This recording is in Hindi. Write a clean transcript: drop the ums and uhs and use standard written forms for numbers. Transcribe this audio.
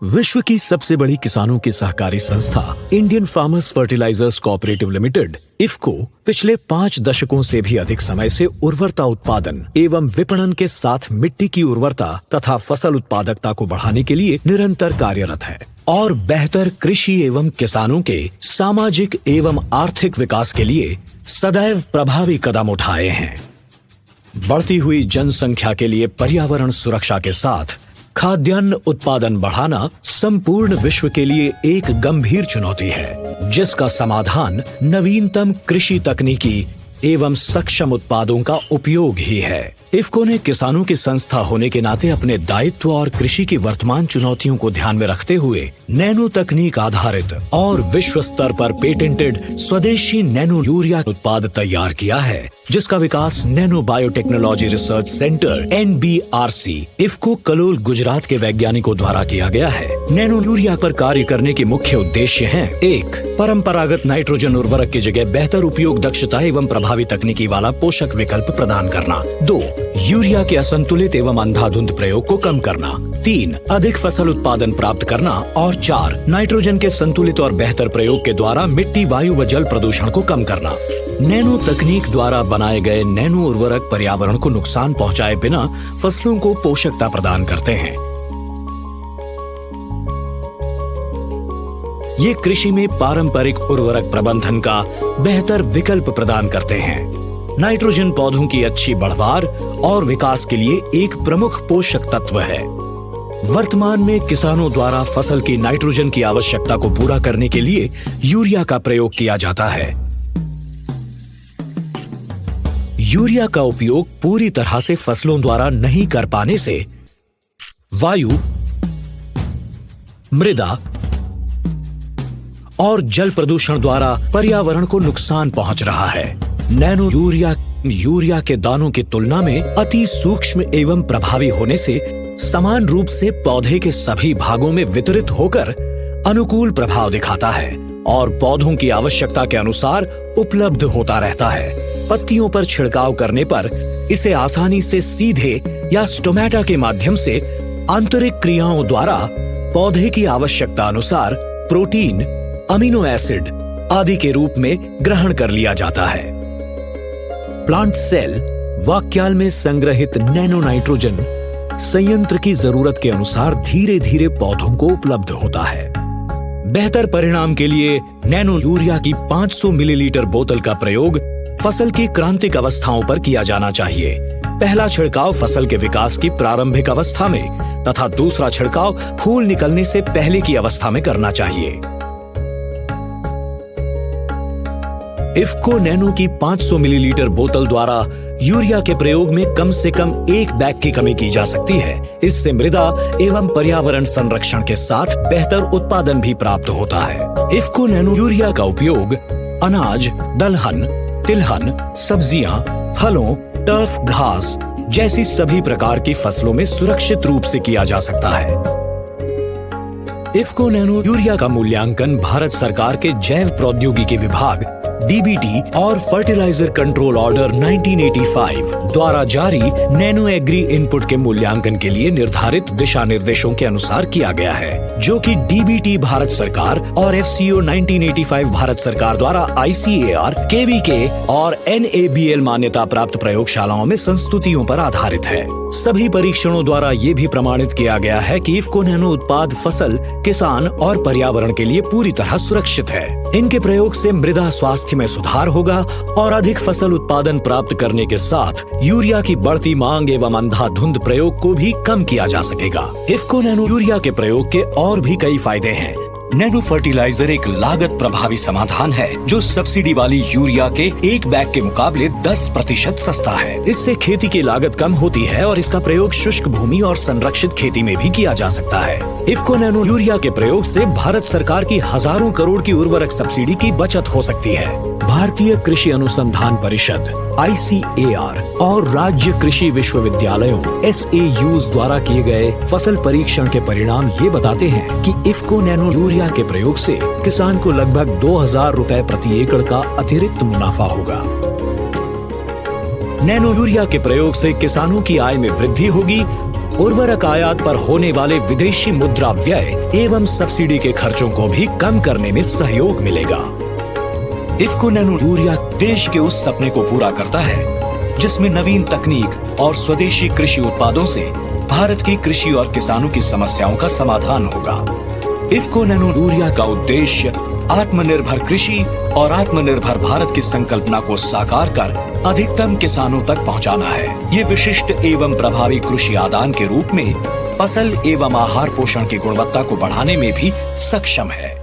विश्व की सबसे बड़ी किसानों की सहकारी संस्था Indian farmers fertilisers cooperative limited IFFCO पिछले 5 दशकों से भी अधिक समय से उर्वरता उत्पादन एवं विपणन के साथ मिट्टी की उर्वरता तथा फसल उत्पादकता को बढ़ाने के लिए निरंतर कार्यरत है और बेहतर कृषि एवं किसानों के सामाजिक एवं आर्थिक विकास के लिए सदैव प्रभावी कदम उठाए हैं। बढ़ती हुई जनसंख्या के लिए पर्यावरण सुरक्षा के साथ खाद्यान्न उत्पादन बढ़ाना संपूर्ण विश्व के लिए एक गंभीर चुनौती है, जिसका समाधान नवीनतम कृषि तकनीकी एवं सक्षम उत्पादों का उपयोग ही है। इफको ने किसानों की संस्था होने के नाते अपने दायित्व और कृषि की वर्तमान चुनौतियों को ध्यान में रखते हुए नैनो तकनीक आधारित और विश्व स्तर पर पेटेंटेड स्वदेशी नैनो यूरिया उत्पाद तैयार किया है, जिसका विकास nano biotechnology research centre NBRC IFFCO Kalol Gujarat के वैज्ञानिकों द्वारा किया गया है। नैनो यूरिया पर कार्य करने के मुख्य उद्देश्य हैं: 1. परंपरागत नाइट्रोजन उर्वरक की जगह बेहतर उपयोग दक्षता एवं प्रभावी तकनीकी वाला पोषक विकल्प प्रदान करना। 2. यूरिया के असंतुलित एवं अंधाधुंध प्रयोग को कम करना। 3. अधिक फसल उत्पादन प्राप्त करना। और 4. नाइट्रोजन के संतुलित और बेहतर प्रयोग के द्वारा मिट्टी, वायु व जल प्रदूषण को कम करना। नैनो तकनीक द्वारा बनाए गए नैनो उर्वरक पर्यावरण को नुकसान पहुंचाए बिना फसलों को पोषकता प्रदान करते हैं। ये कृषि में पारंपरिक उर्वरक प्रबंधन का बेहतर विकल्प प्रदान करते हैं। नाइट्रोजन पौधों की अच्छी बढ़वार और विकास के लिए एक प्रमुख पोषक तत्व है। वर्तमान में किसानों द्वारा फसल की नाइट्रोजन की आवश्यकता को पूरा करने के लिए यूरिया का प्रयोग किया जाता है। यूरिया का उपयोग पूरी तरह से फसलों द्वारा नहीं कर पाने से वायु, मृदा और जल प्रदूषण द्वारा पर्यावरण को नुकसान पहुंच रहा है। नैनो यूरिया के दानों की तुलना में अति सूक्ष्म एवं प्रभावी होने से समान रूप से पौधे के सभी भागों में वितरित होकर अनुकूल प्रभाव दिखाता है और पौधों की आवश्यकता के अनुसार उपलब्ध होता रहता है। पत्तियों पर छिड़काव करने पर इसे आसानी से सीधे या स्टोमेटा के माध्यम से आंतरिक क्रियाओं द्वारा पौधे की आवश्यकता अनुसार प्रोटीन, अमीनो एसिड आदि के रूप में ग्रहण कर लिया जाता है। प्लांट सेल वाक्याल में संग्रहित नैनो नाइट्रोजन संयंत्र की जरूरत के अनुसार धीरे धीरे पौधों को उपलब्ध होता है। बेहतर परिणाम के लिए नैनो यूरिया की 500 मिलीलीटर बोतल का प्रयोग फसल की क्रांतिक अवस्थाओं पर किया जाना चाहिए। पहला छिड़काव फसल के विकास की प्रारंभिक अवस्था में तथा दूसरा छिड़काव फूल निकलने से पहले की अवस्था में करना चाहिए। इफको नैनो की 500 मिलीलीटर बोतल द्वारा यूरिया के प्रयोग में कम से कम 1 बैग की कमी की जा सकती है। इससे मृदा एवं पर्यावरण संरक्षण के साथ बेहतर उत्पादन भी प्राप्त होता है। इफको नैनो यूरिया का उपयोग अनाज, दलहन, तिलहन, सब्जियां, फलों, टर्फ घास जैसी सभी प्रकार की फसलों में सुरक्षित रूप से किया जा सकता है। इफको नैनो यूरिया का मूल्यांकन भारत सरकार के जैव प्रौद्योगिकी विभाग DBT और फर्टिलाइजर कंट्रोल ऑर्डर 1985 द्वारा जारी नैनो एग्री इनपुट के मूल्यांकन के लिए निर्धारित दिशा निर्देशों के अनुसार किया गया है, जो कि DBT भारत सरकार और FCO 1985 भारत सरकार द्वारा ICAR, KVK और NABL मान्यता प्राप्त प्रयोगशालाओं में संस्तुतियों पर आधारित है। सभी परीक्षणों द्वारा ये भी प्रमाणित किया गया है कि इफको नैनो उत्पाद फसल, किसान और पर्यावरण के लिए पूरी तरह सुरक्षित है। इनके प्रयोग से मृदा स्वास्थ्य में सुधार होगा और अधिक फसल उत्पादन प्राप्त करने के साथ यूरिया की बढ़ती मांग एवं अंधाधुंध प्रयोग को भी कम किया जा सकेगा। इफको नैनो यूरिया के प्रयोग के और भी कई फायदे हैं। नैनो फर्टिलाइजर एक लागत प्रभावी समाधान है जो सब्सिडी वाली यूरिया के 1 बैग के मुकाबले 10% सस्ता है। इससे खेती की लागत कम होती है और इसका प्रयोग शुष्क भूमि और संरक्षित खेती में भी किया जा सकता है। इफको नैनो यूरिया के प्रयोग से भारत सरकार की हजारों करोड़ की उर्वरक सब्सिडी की बचत हो सकती है। भारतीय कृषि अनुसंधान परिषद ICAR और राज्य कृषि विश्वविद्यालयों SAUs द्वारा किए गए फसल परीक्षण के परिणाम ये बताते हैं कि इफको नैनो यूरिया के प्रयोग से किसान को लगभग 2000 रुपए प्रति एकड़ का अतिरिक्त मुनाफा होगा। नैनो यूरिया के प्रयोग से किसानों की आय में वृद्धि होगी उर्वरक आयात पर होने वाले विदेशी मुद्रा व्यय एवं सब्सिडी के खर्चों को भी कम करने में सहयोग मिलेगा। इफ्को नैनो यूरिया देश के उस सपने को पूरा करता है जिसमें नवीन तकनीक और स्वदेशी कृषि उत्पादों से भारत की कृषि और किसानों की समस्याओं का समाधान होगा। इफ्को नैनो यूरिया का उद्देश्य आत्मनिर्भर कृषि और आत्मनिर्भर भारत की संकल्पना को साकार कर अधिकतम किसानों तक पहुंचाना है। ये विशिष्ट एवं प्रभावी कृषि आदान के रूप में फसल एवं आहार पोषण की गुणवत्ता को बढ़ाने में भी सक्षम है।